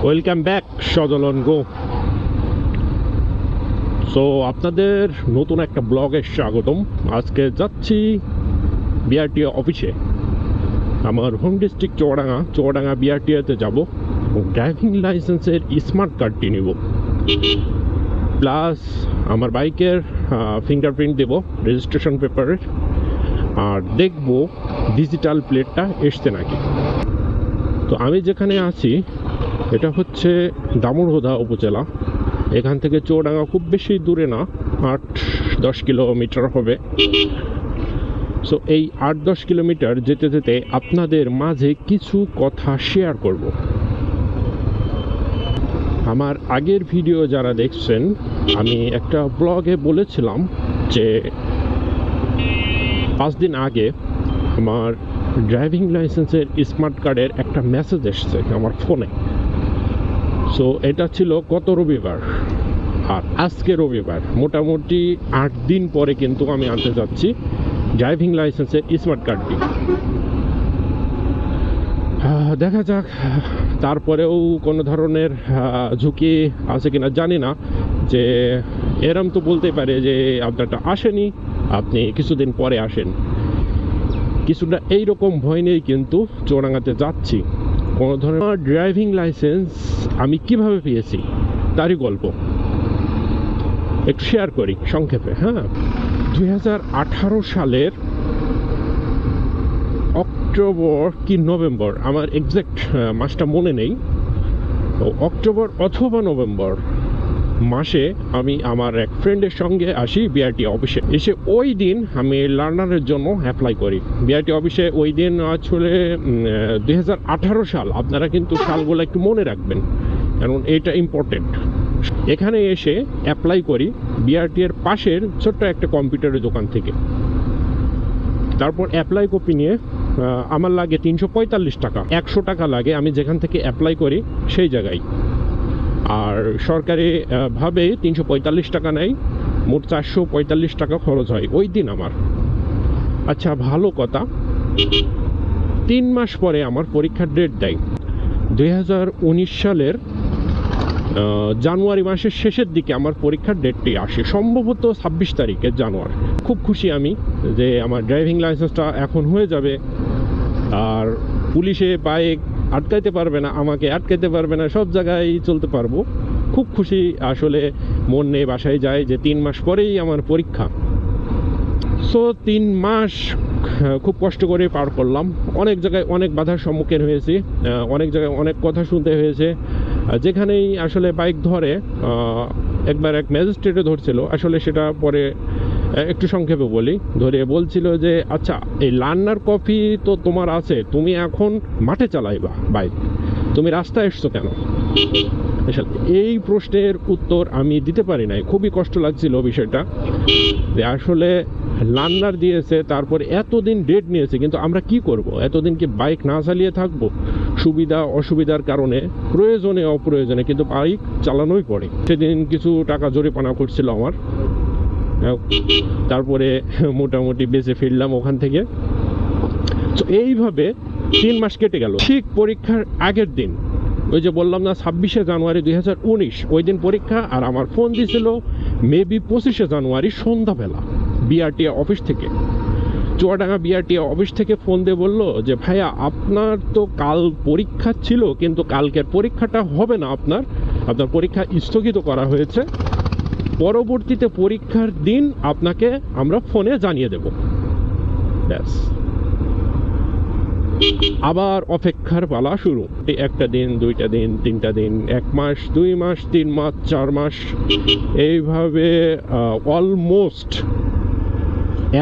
Welcome back Sajal on go. So আপনাদের নতুন একটা ব্লগে স্বাগতম। আজকে যাচ্ছি বিআরটিএ অফিসে। আমার হোম ডিস্ট্রিক্ট চুয়াডাঙ্গা বিআরটিএতে যাব এবং ড্রাইভিং লাইসেন্সের স্মার্ট কার্ডটি নেব, প্লাস আমার বাইকের ফিঙ্গারপ্রিন্ট দেব রেজিস্ট্রেশন পেপারের, আর দেখব ডিজিটাল প্লেটটা এসছে নাকি। তো আমি যেখানে আছি এটা হচ্ছে দামোড়হদা উপজেলা। এখান থেকে চুয়াডাঙ্গা খুব বেশি দূরে না, 8-10 কিলোমিটার হবে। সো এই 8-10 কিলোমিটার যেতে যেতে আপনাদের মাঝে কিছু কথা শেয়ার করব। আমার আগের ভিডিও যারা দেখছেন, আমি একটা ব্লগে বলেছিলাম যে 5 দিন আগে আমার ড্রাইভিং লাইসেন্সের স্মার্ট কার্ডের একটা মেসেজ এসছে আমার ফোনে। সো এটা ছিল গত রবিবার, আর আজকে রবিবার, মোটামুটি 8 দিন পরে কিন্তু আমি আনতে যাচ্ছি ড্রাইভিং লাইসেন্সের স্মার্ট কার্ডটি। দেখা যাক, তারপরেও কোনো ধরনের ঝুঁকি আছে কিনা জানি না। যে এরম তো বলতে পারে যে আপনারটা আসেনি, আপনি কিছুদিন পরে আসেন। কিছুটা এইরকম ভয় নেই, কিন্তু চুয়াডাঙ্গাতে যাচ্ছি। কোনো ধরনের ড্রাইভিং লাইসেন্স আমি কিভাবে পেয়েছি তারই গল্প একটু শেয়ার করি সংক্ষেপে। 2018 সালের অক্টোবর কি নভেম্বর, আমার এক্সাক্ট মাসটা মনে নেই, তো অক্টোবর অথবা নভেম্বর মাসে আমি আমার এক ফ্রেন্ডের সঙ্গে আসি বিআরটি অফিসে। এসে ওই দিন আমি লার্নারের জন্য অ্যাপ্লাই করি বিআরটি অফিসে। ওই দিন আসলে 2018 সাল, আপনারা কিন্তু সালগুলো একটু মনে রাখবেন কারণ এটা ইম্পর্টেন্ট। এখানে এসে অ্যাপ্লাই করি বিআরটি এর পাশের ছোট্ট একটা কম্পিউটারের দোকান থেকে। তারপর অ্যাপ্লাই কপি নিয়ে আমার লাগে 345 টাকা, 100 টাকা লাগে আমি যেখান থেকে অ্যাপ্লাই করি সেই জায়গায়। আর সরকারি ভাবে 345 টাকা নেয়, মোট 445 টাকা খরচ হয় ওই দিন আমার। আচ্ছা, ভালো কথা, 3 মাস পরে আমার পরীক্ষার ডেট দেয়। 2019 সালের জানুয়ারি মাসের শেষের দিকে আমার পরীক্ষার ডেটটি আসে, সম্ভবত 26 তারিখে জানুয়ারি। খুব খুশি আমি যে আমার ড্রাইভিং লাইসেন্সটা এখন হয়ে যাবে, আর পুলিশে বাইক আটকাইতে পারবে না, আমাকে আটকাইতে পারবে না, সব জায়গায় চলতে পারবো। খুব খুশি আসলে, মন নিয়ে বাসায় যায় যে 3 মাস পরেই আমার পরীক্ষা। সো 3 মাস খুব কষ্ট করে পার করলাম। অনেক জায়গায় অনেক বাধার সম্মুখীন হয়েছি, অনেক জায়গায় অনেক কথা শুনতে হয়েছে। যেখানেই আসলে বাইক ধরে, একবার এক ম্যাজিস্ট্রেটে ধরছিল, আসলে সেটা পরে একটু সংক্ষেপে বলি। ধরে বলছিল যে আচ্ছা, এই লার্নার কপি তো তোমার আছে, তুমি এখন মাঠে চালাইবা বাইক, তুমি রাস্তায় এসছো কেন? এই প্রশ্নের উত্তর আমি দিতে পারি নাই। খুবই কষ্ট লাগছিল বিষয়টা, যে আসলে লার্নার দিয়েছে, তারপরে এতদিন ডেট নিয়েছে, কিন্তু আমরা কি করব? এতদিন কি বাইক না চালিয়ে থাকবো? সুবিধা অসুবিধার কারণে, প্রয়োজনে অপ্রয়োজনে কিন্তু বাইক চালানোই পড়ে। সেদিন কিছু টাকা জরিমানা করছিল আমার, তারপরে মোটামুটি বেঁচে ফিরলাম ওখান থেকে। তো এইভাবে 3 মাস কেটে গেল। ঠিক পরীক্ষার আগের দিন, ওই যে বললাম না 26শে জানুয়ারি 2019, ওই দিন পরীক্ষা। আর আমার ফোন দিয়েছিল মেবি 25শে জানুয়ারি সন্ধ্যাবেলা বিআরটিএ অফিস থেকে। চুয়াডাঙ্গা বিআরটিএ অফিস থেকে ফোন দিয়ে বললো যে ভাইয়া, আপনার তো কাল পরীক্ষা ছিল, কিন্তু কালকের পরীক্ষাটা হবে না, আপনার পরীক্ষা স্থগিত করা হয়েছে, পরবর্তীতে পরীক্ষার দিন আপনাকে আমরা ফোনে জানিয়ে দেব। ব্যাস, আবার অপেক্ষার পালা শুরু। একটা দিন, 2টা দিন, 3টা দিন, 1 মাস, 2 মাস, 3 মাস, 4 মাস, এইভাবে অলমোস্ট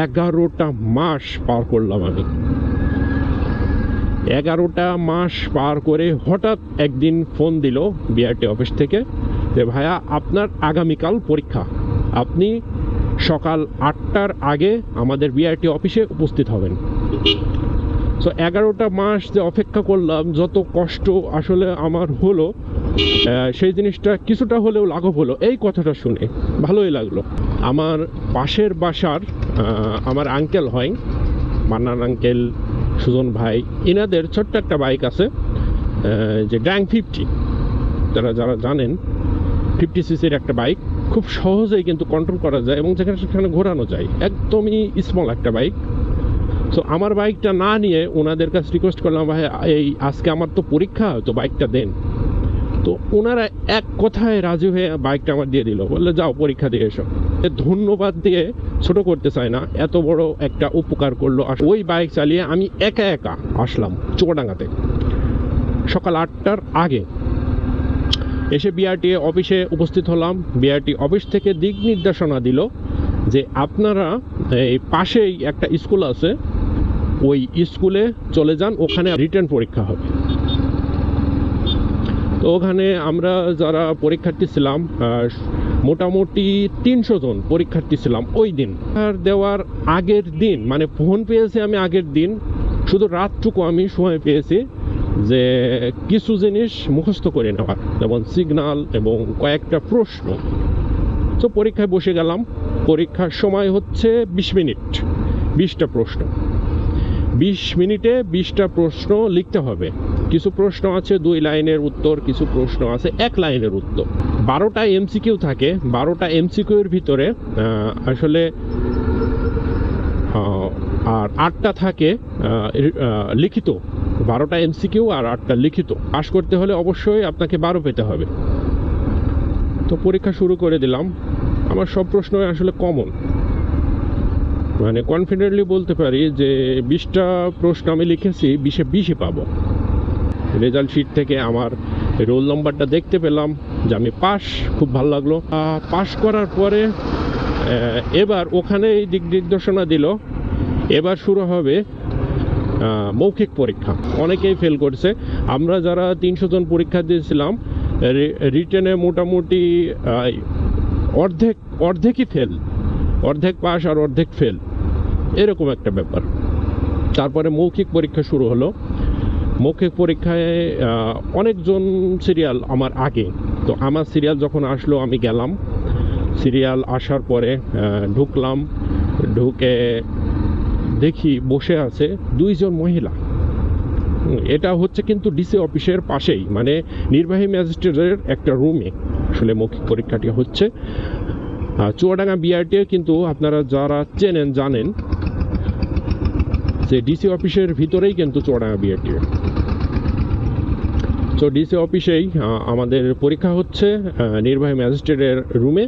11টা মাস পার করলাম আমি। 11টা মাস পার করে হঠাৎ একদিন ফোন দিল বিআরটি অফিস থেকে যে ভাইয়া, আপনার আগামীকাল পরীক্ষা, আপনি সকাল 8টার আগে আমাদের বিআরটি অফিসে উপস্থিত হবেন। সো 11টা মাস যে অপেক্ষা করলাম, যত কষ্ট আসলে আমার হলো, সেই জিনিসটা কিছুটা হলেও লাঘব হলো। এই কথাটা শুনে ভালোই লাগলো। আমার পাশের বাসার আমার আঙ্কেল হয়, মান্নান আঙ্কেল, সুজন ভাই, এনাদের ছোট্ট একটা বাইক আছে, যে ড্যাং 50। যারা যারা জানেন 50cc একটা বাইক খুব সহজেই কিন্তু কন্ট্রোল করা যায় এবং যেখানে সেখানে ঘোরানো যায়, একদমই স্মল একটা বাইক। সো আমার বাইকটা না নিয়ে ওনাদের কাছে রিকোয়েস্ট করলাম, ভাই এই আজকে আমার তো পরীক্ষা, তো বাইকটা দেন। তো ওনারা এক কথায় রাজি হয়ে বাইকটা আমার দিয়ে দিল, বললে যাও পরীক্ষা দিয়ে এসো। ধন্যবাদ দিয়ে ছোট করতে চাই না, এত বড় একটা উপকার করলো। ওই বাইক চালিয়ে আমি একা একা আসলাম চুয়াডাঙ্গাতে সকাল 8টার আগে। এসে বিআরটি অফিসে উপস্থিত হলাম। বিআরটি অফিস থেকে দিক নির্দেশনা দিল যে আপনারা এই পাশেই একটা স্কুল আছে, ওই স্কুলে চলে যান, ওখানে রিটেন পরীক্ষা হবে। তো ওখানে আমরা যারা পরীক্ষার্থী ছিলাম মোটামুটি 300 জন পরীক্ষার্থী ছিলাম ওই দিন। আর দেওয়ার আগের দিন মানে ফোন পেয়েছি আমি আগের দিন, শুধু রাতটুকু আমি সময় পেয়েছি যে কিছু জিনিস মুখস্থ করে নেওয়ার, যেমন সিগন্যাল এবং কয়েকটা প্রশ্ন। তো পরীক্ষায় বসে গেলাম। পরীক্ষার সময় হচ্ছে 20 মিনিট, 20টা প্রশ্ন। 20 মিনিটে 20টা প্রশ্ন লিখতে হবে। কিছু প্রশ্ন আছে 2 লাইনের উত্তর, কিছু প্রশ্ন আছে 1 লাইনের উত্তর। 12টা এমসিকিউ থাকে। 12টা এমসিকিউর ভিতরে আসলে আর 8টা থাকে লিখিত। 12টা এমসিকিউ আর 8টা লিখিত। পাস করতে হলে অবশ্যই আপনাকে 12 পেতে হবে। তো পরীক্ষা শুরু করে দিলাম। আমার সব প্রশ্ন আসলে কমন, মানে কনফিডেন্টলি বলতে পারি যে 20টা প্রশ্ন আমি লিখেছি 20-এ 20ই পাবো। রেজাল্ট শিট থেকে আমার রোল নম্বরটা দেখতে পেলাম যে আমি পাস। খুব ভালো লাগলো। পাস করার পরে এবার ওখানে দিক নির্দেশনা দিল এবার শুরু হবে মৌখিক পরীক্ষা। অনেকেই ফেল করছে। আমরা যারা 300 জন পরীক্ষা দিয়েছিলাম রিটেনে মোটামুটি অর্ধেকই ফেল, অর্ধেক পাস আর অর্ধেক ফেল, এরকম একটা ব্যাপার। তারপরে মৌখিক পরীক্ষা শুরু হলো। মৌখিক পরীক্ষায় অনেকজন সিরিয়াল আমার আগে। তো আমার সিরিয়াল যখন আসলো আমি গেলাম। সিরিয়াল আসার পরে ঢুকলাম। ঢুকে দেখি বসে আছে 2 জন মহিলা। এটা হচ্ছে কিন্তু ডিসি অফিসের পাশেই, মানে নির্বাহী ম্যাজিস্ট্রেটের একটা রুমে আসলে মৌখিক পরীক্ষাটি হচ্ছে। চুয়াডাঙ্গা বিআরটি কিন্তু আপনারা যারা চেনেন জানেন যে ডিসি অফিসের ভিতরেই কিন্তু চুয়াডাঙ্গা বিআরটি। তো ডিসি অফিসেই আমাদের পরীক্ষা হচ্ছে নির্বাহী ম্যাজিস্ট্রেটের রুমে।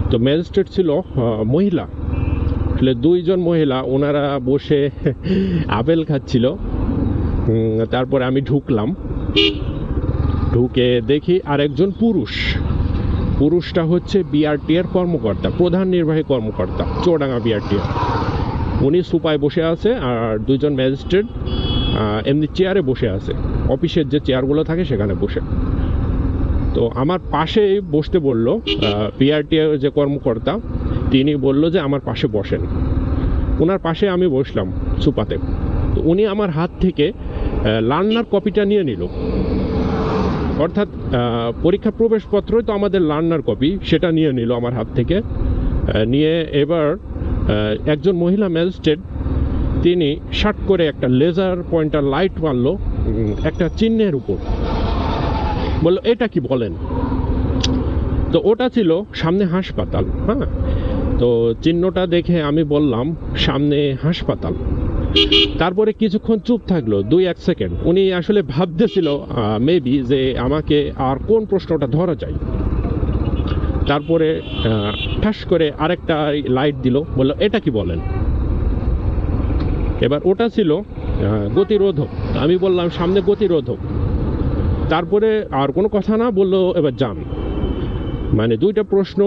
তো ম্যাজিস্ট্রেট ছিল মহিলা, আসলে 2 জন মহিলা, ওনারা বসে আপেল খাচ্ছিল। তারপরে আমি ঢুকলাম। ঢুকে দেখি আরেকজন পুরুষটা হচ্ছে বিআরটি এর কর্মকর্তা, প্রধান নির্বাহী কর্মকর্তা চুয়াডাঙ্গা বিআরটি। উনি সুপায় বসে আছে আর 2 জন ম্যাজিস্ট্রেট এমনি চেয়ারে বসে আছে, অফিসের যে চেয়ারগুলো থাকে সেখানে বসে। তো আমার পাশে বসতে বলল বিআরটি এর যে কর্মকর্তা, তিনি বলল যে আমার পাশে বসেন। ওনার পাশে আমি বসলাম সুপাতে। তো উনি আমার হাত থেকে লার্নার কপিটা নিয়ে নিল, অর্থাৎ পরীক্ষা প্রবেশপত্রই তো আমাদের লার্নার কপি, সেটা নিয়ে নিল আমার হাত থেকে। নিয়ে এবার একজন মহিলা ম্যাজিস্ট্রেট তিনি শার্ট করে একটা লেজার পয়েন্টার লাইট মারল একটা চিহ্নের উপর, বলল এটা কি বলেন। তো ওটা ছিল সামনে হাসপাতাল। হ্যাঁ, তো চিহ্নটা দেখে আমি বললাম সামনে হাসপাতাল। তারপরে কিছুক্ষণ চুপ থাকলো, 2-1 সেকেন্ড। উনি আসলে ভাবতেছিল মেবি যে আমাকে আর কোন প্রশ্নটা ধরা যায়। তারপরে ঠাস করে আরেকটা লাইট দিল, বললো এটা কি বলেন। এবার ওটা ছিল গতিরোধক। আমি বললাম সামনে গতিরোধক। তারপরে আর কোনো কথা না, বললো এবার যান। মানে 2টা প্রশ্ন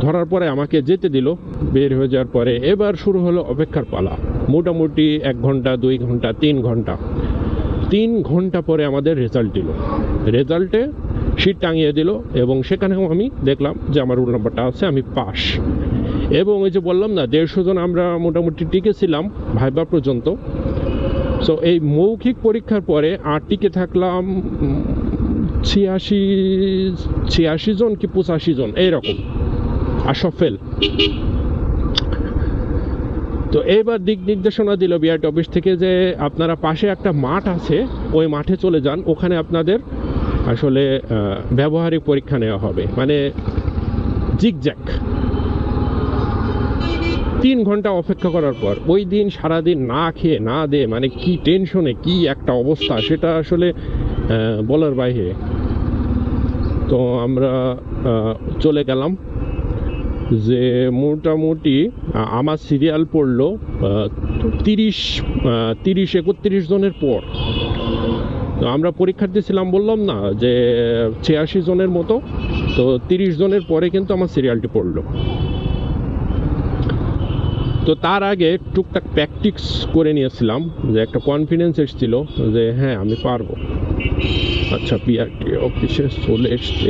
ধরার পরে আমাকে যেতে দিল। বের হয়ে যাওয়ার পরে এবার শুরু হলো অপেক্ষার পালা। মোটামুটি 1 ঘন্টা, 2 ঘন্টা, 3 ঘন্টা। 3 ঘন্টা পরে আমাদের রেজাল্ট দিল। রেজাল্টে শিট টাঙিয়ে দিল এবং সেখানেও আমি দেখলাম যে আমার রোল নাম্বারটা আছে, আমি পাস। এবং ওই যে বললাম না 150 জন আমরা মোটামুটি টিকেছিলাম ভাইবা পর্যন্ত। সো এই মৌখিক পরীক্ষার পরে আর টিকে থাকলাম 86 জন কি 85 জন এইরকম, আর সব ফেল। তো এইবার দিক নির্দেশনা দিল বিআরটি অফিস থেকে যে আপনারা পাশে একটা মাঠ আছে, ওই মাঠে চলে যান, ওখানে আপনাদের আসলে ব্যবহারিক পরীক্ষা নেওয়া হবে, মানে জিগজ্যাগ। 3 ঘন্টা অপেক্ষা করার পর ওই দিন সারাদিন না খেয়ে না দে, মানে কি টেনশনে কি একটা অবস্থা সেটা আসলে বলার বাইরে। তো আমরা চলে গেলাম, যে মোটামুটি আমার সিরিয়াল পড়লো 30-31 জনের পর। তো আমরা পরীক্ষার্থী ছিলাম বললাম না, যে 86 জনের মতো। তো 30 জনের পরে কিন্তু আমার সিরিয়ালটি পড়লো। তো তার আগে টুকটাক প্র্যাকটিস করে নিয়েছিলাম, যে একটা কনফিডেন্স এসেছিল যে হ্যাঁ আমি পারবো। আচ্ছা, পিআরটি অফিসে চলে এসছি,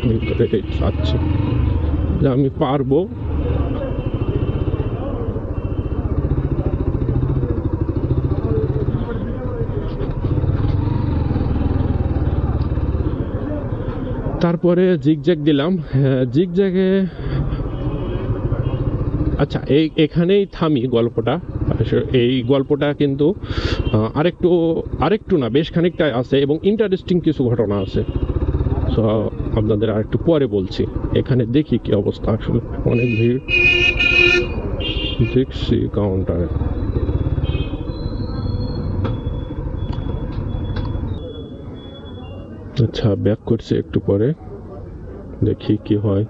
ভিতরে যাচ্ছি, যে আমি পারবো। তারপরে জিগজ্যাগ দিলাম। জিগজ্যাগে আচ্ছা, এখানেই থামি গল্পটা। এই গল্পটা কিন্তু আরেকটু না, বেশ খানিকটা আছে এবং ইন্টারেস্টিং কিছু ঘটনা আছে। সো আপনাদের আরেকটু পরে বলছি। এখানে দেখি কি অবস্থা, আসলে অনেক ভিড় দেখছি কাউন্টারে। আচ্ছা, ব্যাক করছি একটু পরে, দেখি কি হয়।